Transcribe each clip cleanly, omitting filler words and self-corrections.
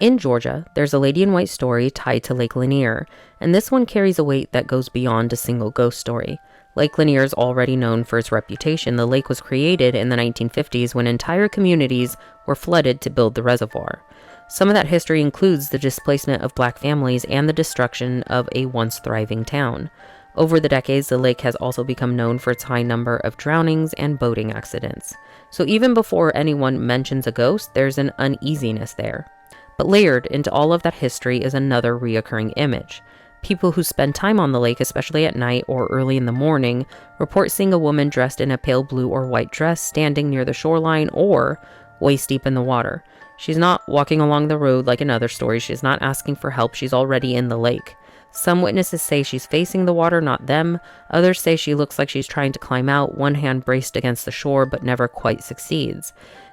In Georgia, there's a lady in white story tied to Lake Lanier, and this one carries a weight that goes beyond a single ghost story. Lake Lanier is already known for its reputation. The lake was created in the 1950s when entire communities were flooded to build the reservoir. Some of that history includes the displacement of black families and the destruction of a once thriving town. Over the decades, the lake has also become known for its high number of drownings and boating accidents. So even before anyone mentions a ghost, there's an uneasiness there. But layered into all of that history is another reoccurring image. People who spend time on the lake, especially at night or early in the morning, report seeing a woman dressed in a pale blue or white dress standing near the shoreline or waist deep in the water. She's not walking along the road like in other stories. She's not asking for help. She's already in the lake. Some witnesses say she's facing the water, not them. Others say she looks like she's trying to climb out, one hand braced against the shore, but never quite succeeds.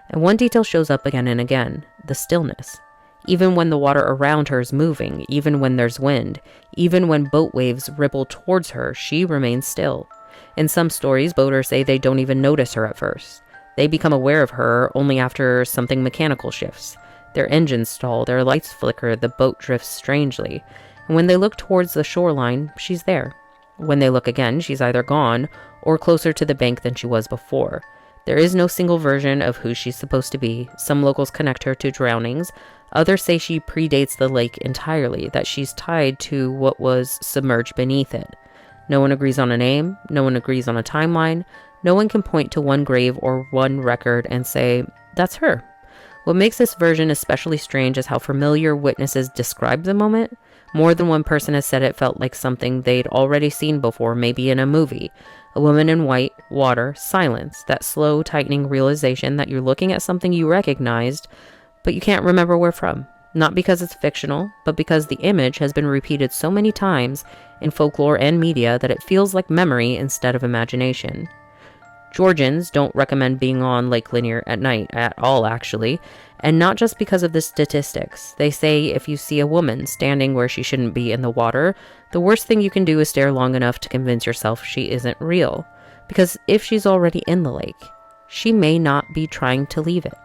And one detail shows up again and again: the stillness. Even when the water around her is moving, even when there's wind, even when boat waves ripple towards her, she remains still. In some stories, boaters say they don't even notice her at first. They become aware of her only after something mechanical shifts. Their engines stall, their lights flicker, the boat drifts strangely. And when they look towards the shoreline, she's there. When they look again, she's either gone or closer to the bank than she was before. There is no single version of who she's supposed to be. Some locals connect her to drownings. Others say she predates the lake entirely, that she's tied to what was submerged beneath it. No one agrees on a name. No one agrees on a timeline. No one can point to one grave or one record and say, that's her. What makes this version especially strange is how familiar witnesses describe the moment. More than one person has said it felt like something they'd already seen before, maybe in a movie. A woman in white, water, silence, that slow, tightening realization that you're looking at something you recognized, but you can't remember where from. Not because it's fictional, but because the image has been repeated so many times in folklore and media that it feels like memory instead of imagination. Georgians don't recommend being on Lake Lanier at night at all, actually, and not just because of the statistics. They say if you see a woman standing where she shouldn't be in the water, the worst thing you can do is stare long enough to convince yourself she isn't real. Because if she's already in the lake, she may not be trying to leave it.